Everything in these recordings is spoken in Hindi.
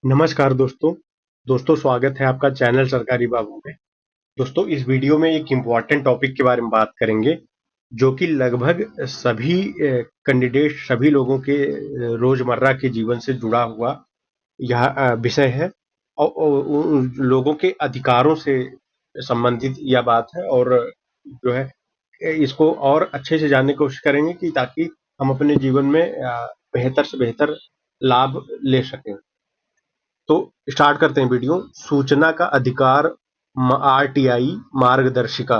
नमस्कार दोस्तों। स्वागत है आपका चैनल सरकारी बाबू में। दोस्तों, इस वीडियो में एक इम्पॉर्टेंट टॉपिक के बारे में बात करेंगे, जो कि लगभग सभी कैंडिडेट, सभी लोगों के रोजमर्रा के जीवन से जुड़ा हुआ यह विषय है और उन लोगों के अधिकारों से संबंधित यह बात है। और जो है इसको और अच्छे से जानने की कोशिश करेंगे कि ताकि हम अपने जीवन में बेहतर से बेहतर लाभ ले सकें। तो स्टार्ट करते हैं वीडियो। सूचना का अधिकार, आरटीआई मार्गदर्शिका।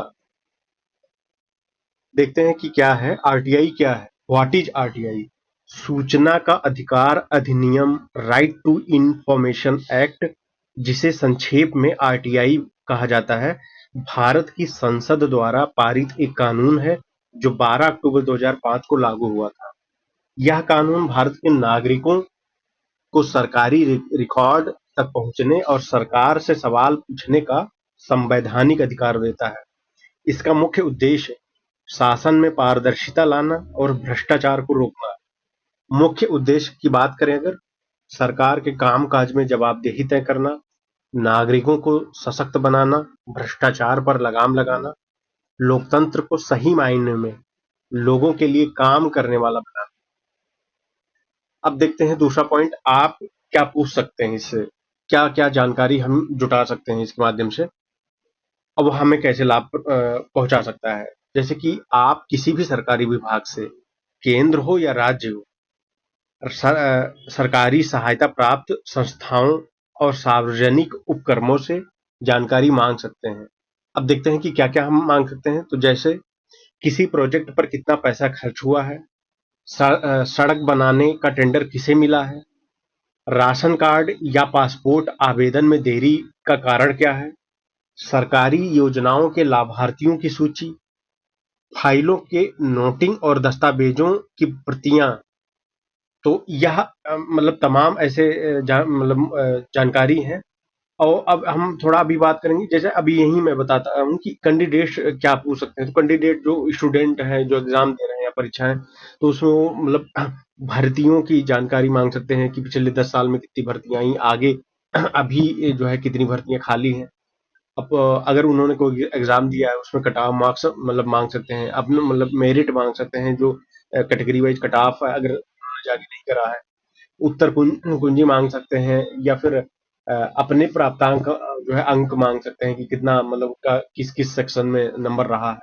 देखते हैं कि क्या है आरटीआई। क्या है, व्हाट इज आरटीआई? सूचना का अधिकार अधिनियम, राइट टू इंफॉर्मेशन एक्ट, जिसे संक्षेप में आरटीआई कहा जाता है, भारत की संसद द्वारा पारित एक कानून है जो 12 अक्टूबर 2005 को लागू हुआ था। यह कानून भारत के नागरिकों को सरकारी रिकॉर्ड तक पहुंचने और सरकार से सवाल पूछने का संवैधानिक अधिकार देता है। इसका मुख्य उद्देश्य शासन में पारदर्शिता लाना और भ्रष्टाचार को रोकना। मुख्य उद्देश्य की बात करें अगर, सरकार के कामकाज में जवाबदेही तय करना, नागरिकों को सशक्त बनाना, भ्रष्टाचार पर लगाम लगाना, लोकतंत्र को सही मायने में लोगों के लिए काम करने वाला बनाना। अब देखते हैं दूसरा पॉइंट, आप क्या पूछ सकते हैं इससे, क्या क्या जानकारी हम जुटा सकते हैं इसके माध्यम से, और वो हमें कैसे लाभ पहुंचा सकता है। जैसे कि आप किसी भी सरकारी विभाग से, केंद्र हो या राज्य हो, सरकारी सहायता प्राप्त संस्थाओं और सार्वजनिक उपक्रमों से जानकारी मांग सकते हैं। अब देखते हैं कि क्या क्या हम मांग सकते हैं। तो जैसे किसी प्रोजेक्ट पर कितना पैसा खर्च हुआ है, सड़क बनाने का टेंडर किसे मिला है, राशन कार्ड या पासपोर्ट आवेदन में देरी का कारण क्या है, सरकारी योजनाओं के लाभार्थियों की सूची, फाइलों के नोटिंग और दस्तावेजों की प्रतियां। तो यह मतलब तमाम ऐसे जानकारी हैं। और अब हम थोड़ा अभी बात करेंगे, जैसे अभी यही मैं बताता हूँ कि कैंडिडेट क्या पूछ सकते हैं। तो कैंडिडेट जो स्टूडेंट हैं, जो एग्जाम दे रहे हैं या परीक्षाएं, तो उसमें वो मतलब भर्तियों की जानकारी मांग सकते हैं कि पिछले 10 साल में कितनी भर्तियां आई, आगे अभी जो है कितनी भर्तियां खाली हैं। अब अगर उन्होंने कोई एग्जाम दिया है उसमें कट ऑफ मार्क्स मतलब मांग सकते हैं, अपने मतलब मेरिट मांग सकते हैं, जो कैटेगरी वाइज कट ऑफ है अगर उन्होंने जाके नहीं करा है, उत्तर कुंजी मांग सकते हैं, या फिर अपने प्राप्तांक जो है अंक मांग सकते हैं कि कितना मतलब का किस किस सेक्शन में नंबर रहा है।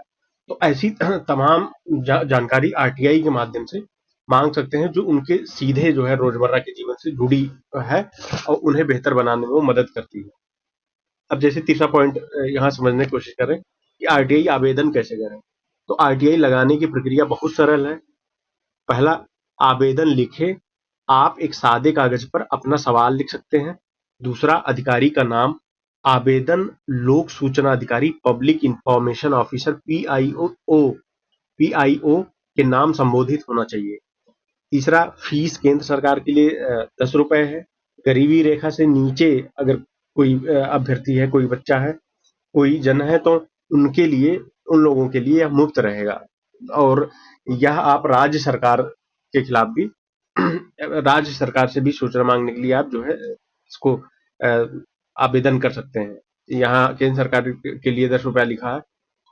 तो ऐसी तमाम जानकारी आरटीआई के माध्यम से मांग सकते हैं, जो उनके सीधे जो है रोजमर्रा के जीवन से जुड़ी है और उन्हें बेहतर बनाने में वो मदद करती है। अब जैसे तीसरा पॉइंट यहाँ समझने की कोशिश करें कि आरटीआई आवेदन कैसे करें। तो आरटीआई लगाने की प्रक्रिया बहुत सरल है। पहला, आवेदन लिखें। आप एक सादे कागज पर अपना सवाल लिख सकते हैं। दूसरा, अधिकारी का नाम, आवेदन लोक सूचना अधिकारी, पब्लिक इंफॉर्मेशन ऑफिसर, पीआईओ के नाम संबोधित होना चाहिए। तीसरा, फीस केंद्र सरकार के लिए 10 रुपए है। गरीबी रेखा से नीचे अगर कोई अभ्यर्थी है, कोई बच्चा है, कोई जन है, तो उनके लिए, उन लोगों के लिए यह मुफ्त रहेगा। और यह आप राज्य सरकार के खिलाफ भी राज्य सरकार से भी सूचना मांगने के लिए आप जो है इसको आवेदन कर सकते हैं। यहाँ केंद्र सरकार के लिए 10 रुपया लिखा है।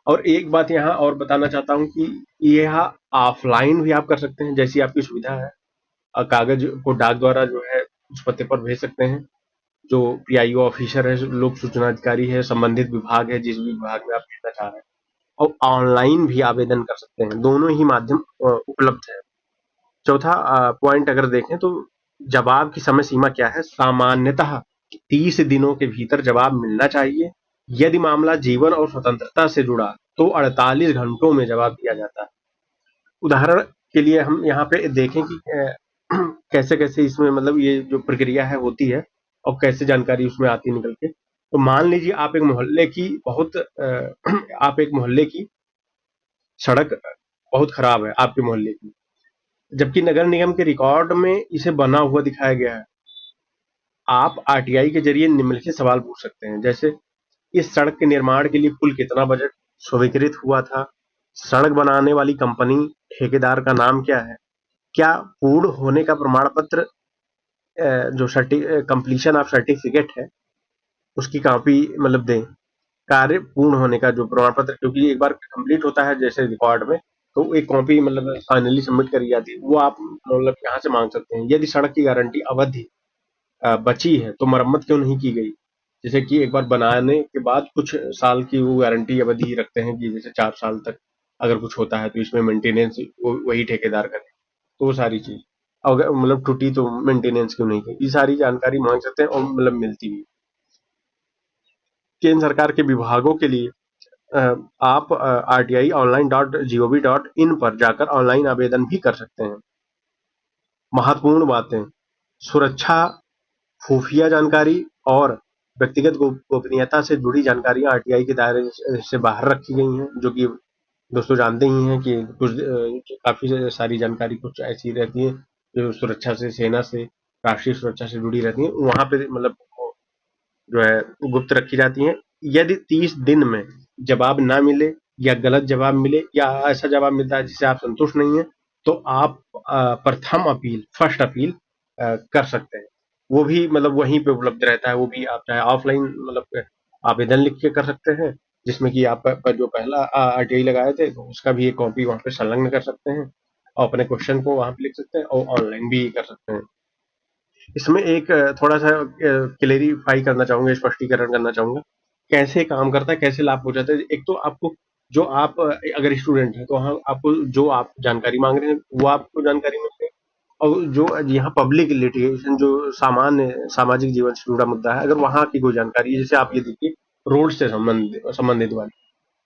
और एक बात यहाँ और बताना चाहता हूँ कि यह ऑफलाइन भी आप कर सकते हैं, जैसी आपकी सुविधा है। कागज को डाक द्वारा जो है उस पते पर भेज सकते हैं। जो पीआईओ ऑफिसर है, लोक सूचना अधिकारी है, संबंधित विभाग है, जिस भी विभाग में आप भेजना चाह रहे हैं, और ऑनलाइन भी आवेदन कर सकते हैं। दोनों ही माध्यम उपलब्ध है। चौथा पॉइंट अगर देखें तो जवाब की समय सीमा क्या है। सामान्यतः 30 दिनों के भीतर जवाब मिलना चाहिए। यदि मामला जीवन और स्वतंत्रता से जुड़ा तो 48 घंटों में जवाब दिया जाता है। उदाहरण के लिए हम यहाँ पे देखें कि कैसे कैसे इसमें मतलब ये जो प्रक्रिया है होती है और कैसे जानकारी उसमें आती है निकल के। तो मान लीजिए आप एक मोहल्ले की आप एक मोहल्ले की सड़क बहुत खराब है आपके मोहल्ले की, जबकि नगर निगम के रिकॉर्ड में इसे बना हुआ दिखाया गया है। आप आरटीआई के जरिए निम्नलिखित सवाल पूछ सकते हैं, जैसे इस सड़क के निर्माण के लिए कुल कितना बजट स्वीकृत हुआ था, सड़क बनाने वाली कंपनी ठेकेदार का नाम क्या है, क्या पूर्ण होने का प्रमाण पत्र जो कंप्लीशन ऑफ सर्टिफिकेट है उसकी कॉपी मतलब दें। कार्य पूर्ण होने का जो प्रमाण पत्र, क्योंकि एक बार कंप्लीट होता है जैसे रिकॉर्ड में, तो एक कॉपी मतलब फाइनली सबमिट करी जाती है, वो आप मतलब यहाँ से मांग सकते हैं। यदि सड़क की गारंटी अवधि बची है तो मरम्मत क्यों नहीं की गई? जैसे कि एक बार बनाने के बाद कुछ साल की वो गारंटी अवधि रखते हैं कि जैसे 4 साल तक अगर कुछ होता है तो इसमें मेंटेनेंस वो वही ठेकेदार करे, तो वो सारी चीज अगर मतलब टूटी तो मेंटेनेंस क्यों नहीं की, ये सारी जानकारी मांग सकते हैं और मतलब मिलती भी। केंद्र सरकार के विभागों के लिए अ, आप RTI online.gov.in पर जाकर ऑनलाइन आवेदन भी कर सकते हैं। महत्वपूर्ण बातें: सुरक्षा, खुफिया जानकारी और व्यक्तिगत गोपनीयता से जुड़ी जानकारियां आरटीआई के दायरे से बाहर रखी गई हैं, जो कि दोस्तों जानते ही हैं कि कुछ काफी सारी जानकारी कुछ ऐसी रहती है जो सुरक्षा से, सेना से, राष्ट्रीय सुरक्षा से जुड़ी रहती है, वहां पे मतलब जो है गुप्त रखी जाती हैं। यदि 30 दिन में जवाब ना मिले या गलत जवाब मिले या ऐसा जवाब मिलता है जिससे आप संतुष्ट नहीं है, तो आप प्रथम अपील, फर्स्ट अपील कर सकते हैं। वो भी मतलब वहीं पे उपलब्ध रहता है, वो भी आप चाहे ऑफलाइन मतलब आवेदन लिख के कर सकते हैं, जिसमें कि आप जो पहला आरटीआई लगाए थे तो उसका भी एक कॉपी वहां पे संलग्न कर सकते हैं और अपने क्वेश्चन को वहां पे लिख सकते हैं और ऑनलाइन भी कर सकते हैं। इसमें एक थोड़ा-सा क्लेरिफ़ाई करना चाहूँगा, स्पष्टीकरण करना चाहूँगा। कैसे काम करता है, कैसे लाभ पहुँचाता है? एक तो आपको जो आप अगर स्टूडेंट हैं, तो हाँ, आपको जो आप जानकारी माँग रहे हैं, वो आपको जानकारी मिल गई। और जो यहाँ पब्लिक लिटिगेशन जो सामान्य सामाजिक जीवन से जुड़ा मुद्दा है, अगर वहाँ की कोई जानकारी है, जैसे आप ये देखिए रोड से संबंधित वाली।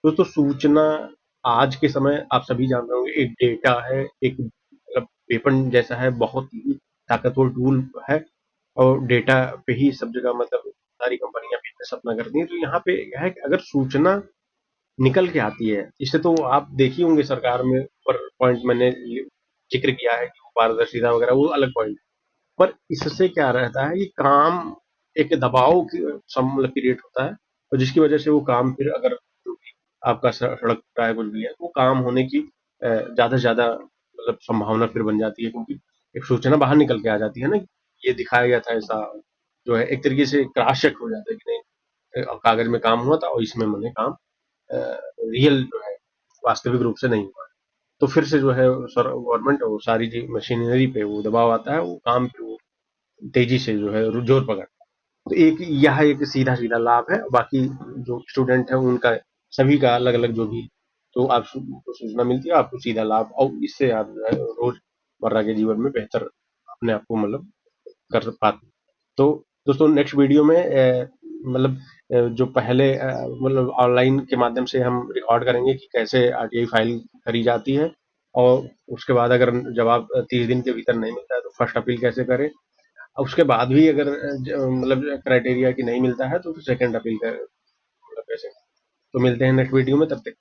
दोस्तों सूचना आज के समय आप सभी जान रहे होंगे एक डेटा है, एक मतलब वेपन जैसा है, बहुत ही ताकतवर टूल है और डेटा पे ही सब जगह मतलब सारी कंपनियां बिजनेस अपना करती हैं। तो यहाँ पे क्या है कि अगर सूचना निकल के आती है, इससे तो आप देखे होंगे सरकार में पर पॉइंट मैंने जिक्र किया है कि वो पारदर्शिता वगैरह वो अलग पॉइंट, पर इससे क्या रहता है कि काम एक दबाव मतलब क्रिएट होता है और जिसकी वजह से वो काम फिर अगर जो भी आपका सड़क का है कुछ भी है वो काम होने की ज्यादा से ज्यादा मतलब संभावना फिर बन जाती है, क्योंकि एक सूचना बाहर निकल के आ जाती है ना, ये दिखाया गया था ऐसा, जो है एक तरीके से क्रॉस चेक हो जाता है कि नहीं कागज में काम हुआ था और इसमें मैंने काम रियल जो है वास्तविक रूप से नहीं हुआ। तो फिर से जो है सर गवर्नमेंट और सारी मशीनरी पे वो दबाव आता है, वो काम पे वो तेजी से जो है जोर पकड़ता है। तो एक यह एक सीधा सीधा लाभ है, बाकी जो स्टूडेंट है उनका सभी का अलग अलग जो भी तो आप सूचना मिलती है आपको सीधा लाभ और इससे आप जो है रोजमर्रा के जीवन में बेहतर अपने आप को मतलब कर पाते। तो दोस्तों नेक्स्ट वीडियो में मतलब जो पहले मतलब ऑनलाइन के माध्यम से हम रिकॉर्ड करेंगे कि कैसे आरटीआई फाइल करी जाती है और उसके बाद अगर जवाब 30 दिन के भीतर नहीं मिलता है तो फर्स्ट अपील कैसे करें, और उसके बाद भी अगर मतलब क्राइटेरिया की नहीं मिलता है तो फिर सेकंड अपील कर मतलब कैसे। तो मिलते हैं नेक्स्ट वीडियो में, तब तक